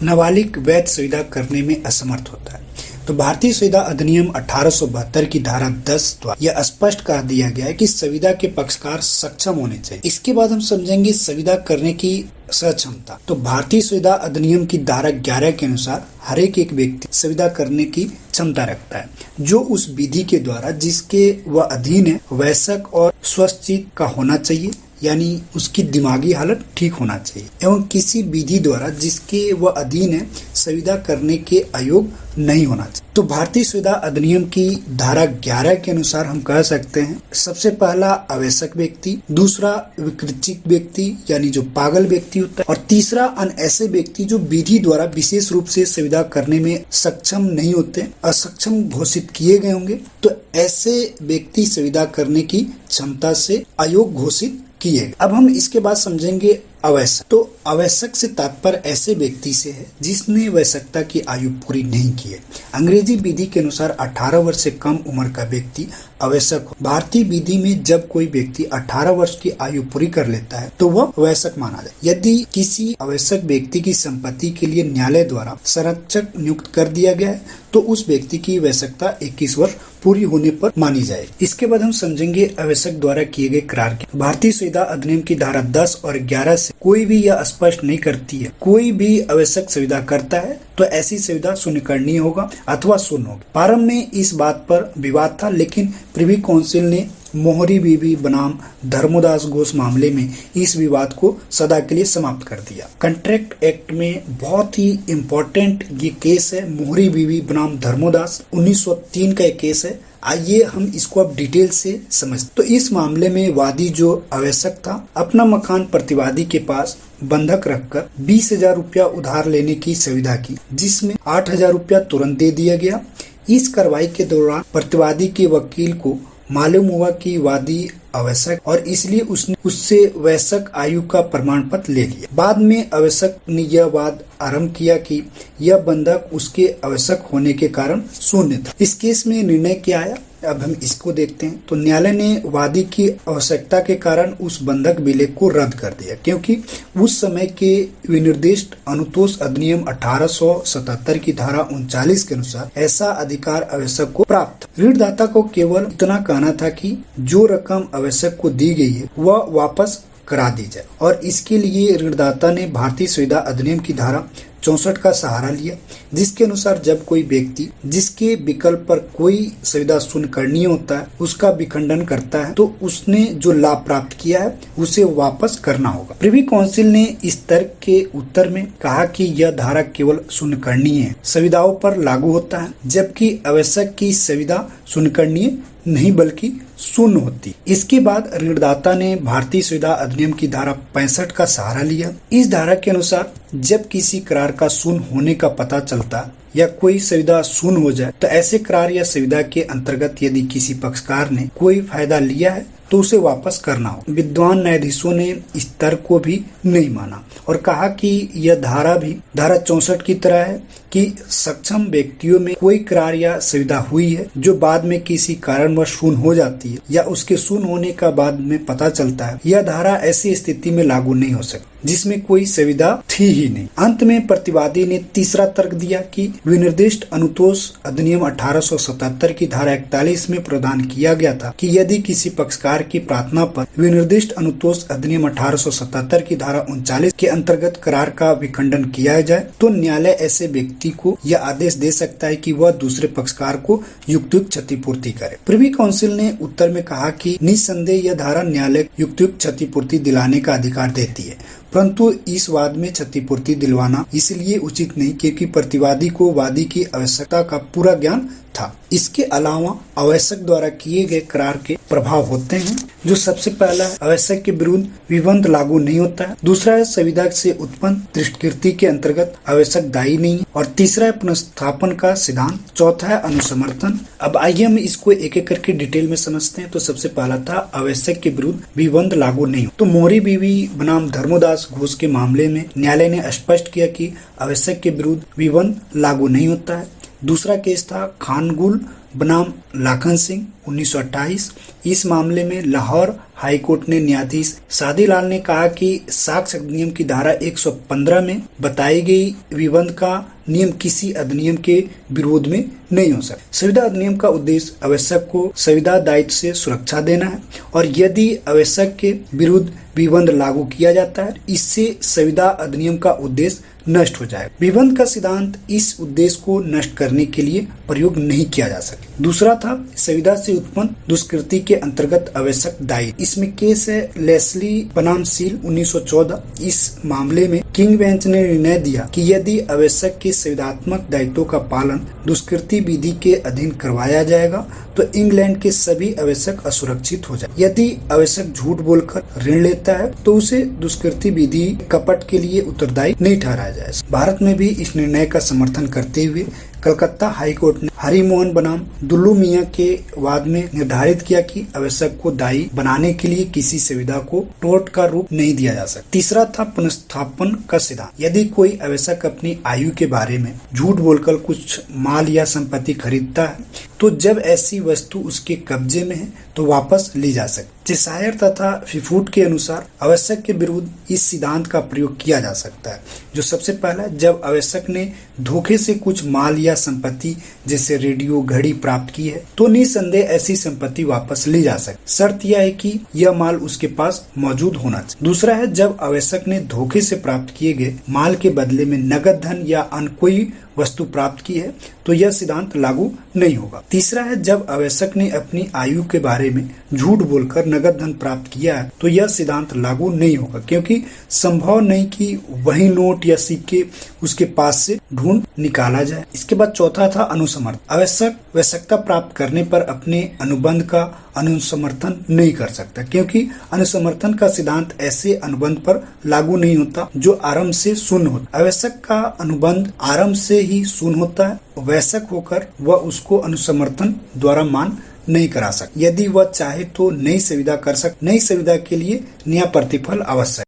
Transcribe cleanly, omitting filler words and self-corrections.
नाबालिग वैध सुविधा करने में असमर्थ होता है। तो भारतीय संविदा अधिनियम 1872 की धारा 10 द्वारा यह स्पष्ट कर दिया गया है कि संविदा के पक्षकार सक्षम होने चाहिए। इसके बाद हम समझेंगे संविदा करने की सक्षमता। तो भारतीय संविदा अधिनियम की धारा 11 के अनुसार हर एक व्यक्ति संविदा करने की क्षमता रखता है, जो उस विधि के द्वारा जिसके वह अधीन है वयस्क और स्वस्थ का होना चाहिए, यानी उसकी दिमागी हालत ठीक होना चाहिए, एवं किसी विधि द्वारा जिसके वह अधीन है संविदा करने के अयोग्य नहीं होना चाहिए। तो भारतीय संविदा अधिनियम की धारा 11 के अनुसार हम कह सकते हैं सबसे पहला अवयस्क व्यक्ति, दूसरा विकृतिक व्यक्ति यानी जो पागल व्यक्ति होता है, और तीसरा अन्य ऐसे व्यक्ति जो विधि द्वारा विशेष रूप से संविदा करने में सक्षम नहीं होते, असक्षम घोषित किए गए होंगे, तो ऐसे व्यक्ति संविदा करने की क्षमता से अयोग्य घोषित किए। अब हम इसके बाद समझेंगे अवयस्क। तो अवयस्क से तात्पर्य ऐसे व्यक्ति से है जिसने वयस्कता की आयु पूरी नहीं की है। अंग्रेजी विधि के अनुसार 18 वर्ष से कम उम्र का व्यक्ति अवयस्क हो। भारतीय विधि में जब कोई व्यक्ति 18 वर्ष की आयु पूरी कर लेता है तो वह वयस्क माना जाए। यदि किसी अवयस्क व्यक्ति की संपत्ति के लिए न्यायालय द्वारा संरक्षक नियुक्त कर दिया गया है तो उस व्यक्ति की वयस्कता 21 वर्ष पूरी होने पर मानी जाए। इसके बाद हम समझेंगे अवयस्क द्वारा किए गए करार के। भारतीय संविदा अधिनियम की धारा 10 और 11 से कोई भी यह स्पष्ट नहीं करती है कोई भी अवयस्क संविदा करता है तो ऐसी संविदा शून्यकरणीय होगा अथवा शून्य होगी। प्रारंभ में इस बात पर विवाद था, लेकिन प्रिवी काउंसिल ने मोहरी बीवी बनाम धर्मोदास घोष मामले में इस विवाद को सदा के लिए समाप्त कर दिया। कॉन्ट्रैक्ट एक्ट में बहुत ही इम्पोर्टेंट ये केस है, मोहरी बीवी बनाम धर्मोदास 1903 का एक केस है। आइए हम इसको अब डिटेल से समझते। तो इस मामले में वादी जो अवयस्क था अपना मकान प्रतिवादी के पास बंधक रखकर 20,000 रुपया उधार लेने की सुविधा की, जिसमें 8,000 रुपया तुरंत दे दिया गया। इस कार्रवाई के दौरान प्रतिवादी के वकील को मालूम हुआ कि वादी अवयस्क और इसलिए उसने उससे वयस्क आयु का प्रमाण पत्र ले लिया। बाद में अवयस्क ने यह वाद आरंभ किया कि यह बंधक उसके अवयस्क होने के कारण शून्य था। इस केस में निर्णय क्या आया, अब हम इसको देखते हैं। तो न्यायालय ने वादी की आवश्यकता के कारण उस बंधक विलेख को रद्द कर दिया, क्योंकि उस समय के विनिर्दिष्ट अनुतोष अधिनियम 1877 की धारा 39 के अनुसार ऐसा अधिकार अवयस्क को प्राप्त था। ऋणदाता को केवल इतना कहना था कि जो रकम अवयस्क को दी गई है वह वापस करा दी जाए, और इसके लिए ऋणदाता ने भारतीय संविदा अधिनियम की धारा 64 का सहारा लिया, जिसके अनुसार जब कोई व्यक्ति जिसके विकल्प पर कोई सुविधा शून्यकरणीय होता है उसका विखंडन करता है तो उसने जो लाभ प्राप्त किया है उसे वापस करना होगा। प्रिवी काउंसिल ने इस तर्क के उत्तर में कहा कि यह धारा केवल शून्यकरणीय सुविधाओं पर लागू होता है, जबकि अवयस्क की सुविधा शून्यकरणीय नहीं बल्कि शून्य होती। इसके बाद ऋणदाता ने भारतीय संविदा अधिनियम की धारा 65 का सहारा लिया। इस धारा के अनुसार जब किसी करार का शून्य होने का पता चलता या कोई सुविधा शून्य हो जाए तो ऐसे करार या सुविधा के अंतर्गत यदि किसी पक्षकार ने कोई फायदा लिया है तो उसे वापस करना हो। विद्वान न्यायाधीशों ने इस तर्क को भी नहीं माना और कहा कि यह धारा भी धारा 64 की तरह है कि सक्षम व्यक्तियों में कोई करार या सुविधा हुई है जो बाद में किसी कारणवश शून्य हो जाती है या उसके शून्य होने का बाद में पता चलता है, यह धारा ऐसी स्थिति में लागू नहीं हो सकती जिसमें कोई सुविधा थी ही नहीं। अंत में प्रतिवादी ने तीसरा तर्क दिया कि विनिर्दिष्ट अनुतोष अधिनियम 1877 की धारा 41 में प्रदान किया गया था कि यदि किसी पक्षकार की प्रार्थना पर विनिर्दिष्ट अनुतोष अधिनियम 1877 की धारा 39 के अंतर्गत करार का विखंडन किया जाए तो न्यायालय ऐसे व्यक्ति को यह आदेश दे सकता है कि वह दूसरे पक्षकार को युक्त क्षतिपूर्ति करे। प्रिवी काउंसिल ने उत्तर में कहा कि निस्संदेह यह धारा न्यायालय युक्त क्षतिपूर्ति दिलाने का अधिकार देती है, परंतु इस वाद में क्षतिपूर्ति दिलवाना इसलिए उचित नहीं क्योंकि प्रतिवादी को वादी की आवश्यकता का पूरा ज्ञान था। इसके अलावा अवयस्क द्वारा किए गए करार के प्रभाव होते हैं, जो सबसे पहला है अवयस्क के विरुद्ध विबंध लागू नहीं होता है, दूसरा है संविदा से उत्पन्न दृष्टिकृति के अंतर्गत अवयस्क दायी नहीं, और तीसरा है पुनर्स्थापन का सिद्धांत, चौथा है अनुसमर्थन। अब आइए हम इसको एक एक करके डिटेल में समझते हैं। तो सबसे पहला था अवयस्क के विरुद्ध विबंध लागू नहीं हो। तो मोहरी बीवी बनाम धर्मोदास घोष के मामले में न्यायालय ने स्पष्ट किया कि अवयस्क के विरुद्ध विबंध लागू नहीं होता है। दूसरा केस था खानगुल बनाम लाखन सिंह 1928। इस मामले में लाहौर हाई कोर्ट ने न्यायाधीश सादीलाल ने कहा कि साक्ष्य अधिनियम की धारा 115 में बताई गई विबंध का नियम किसी अधिनियम के विरोध में नहीं हो सकता। संविदा अधिनियम का उद्देश्य आवश्यक को संविदा दायित्व से सुरक्षा देना है और यदि आवश्यक के विरुद्ध विबंध लागू किया जाता है, इससे संविदा अधिनियम का उद्देश्य नष्ट हो जाएगा। विबंध का सिद्धांत इस उद्देश्य को नष्ट करने के लिए प्रयोग नहीं किया जा सकता। दूसरा था संविदा से उत्पन्न दुष्कृति के अंतर्गत आवश्यक दायित्व। इसमें केस है लेस्ली बनाम सील 1914। इस मामले में किंग बेंच ने निर्णय दिया कि यदि आवश्यक के संविदात्मक दायित्वों का पालन दुष्कृति विधि के अधीन करवाया जाएगा तो इंग्लैंड के सभी आवश्यक असुरक्षित हो जाए। यदि आवश्यक झूठ बोलकर ऋण लेता है तो उसे दुष्कृति विधि कपट के लिए उत्तरदायी नहीं ठहराया जाए। भारत में भी इस निर्णय का समर्थन करते हुए कलकत्ता हाई कोर्ट ने हरिमोहन बनाम दुल्लू मियां के वाद में निर्धारित किया कि आवश्यक को दायी बनाने के लिए किसी संविदा को टोर्ट का रूप नहीं दिया जा सकता। तीसरा था पुनर्स्थापन का सिद्धांत। यदि कोई आवश्यक अपनी आयु के बारे में झूठ बोलकर कुछ माल या संपत्ति खरीदता है तो जब ऐसी वस्तु उसके कब्जे में है तो वापस ली जा सकती। चेशायर तथा फिफूट के अनुसार आवश्यक के विरुद्ध इस सिद्धांत का प्रयोग किया जा सकता है। जो सबसे पहला, जब आवश्यक ने धोखे से कुछ माल या संपत्ति जैसे रेडियो घड़ी प्राप्त की है तो निसंदेह ऐसी संपत्ति वापस ली जा सकती। शर्त यह है कि यह माल उसके पास मौजूद होना चाहिए। दूसरा है, जब आवश्यक ने धोखे से प्राप्त किए गए माल के बदले में नगद धन या अन्य कोई वस्तु प्राप्त की है तो यह सिद्धांत लागू नहीं होगा। तीसरा है, जब आवश्यक ने अपनी आयु के बारे में झूठ बोलकर नगद धन प्राप्त किया है तो यह सिद्धांत लागू नहीं होगा, क्योंकि संभव नहीं कि वही नोट या सिक्के उसके पास से ढूंढ निकाला जाए। इसके बाद चौथा था अनुसमर्थन। आवश्यकता प्राप्त करने पर अपने अनुबंध का अनुसमर्थन नहीं कर सकता, क्योंकि अनुसमर्थन का सिद्धांत ऐसे अनुबंध पर लागू नहीं होता जो आरंभ से शून्य होता। आवश्यक का अनुबंध आरंभ से ही शून्य होता है, आवश्यक होकर वह उसको अनुसमर्थन द्वारा मान नहीं करा सकता। यदि वह चाहे तो नई संविदा कर सकता। नई संविदा के लिए नया प्रतिफल आवश्यक।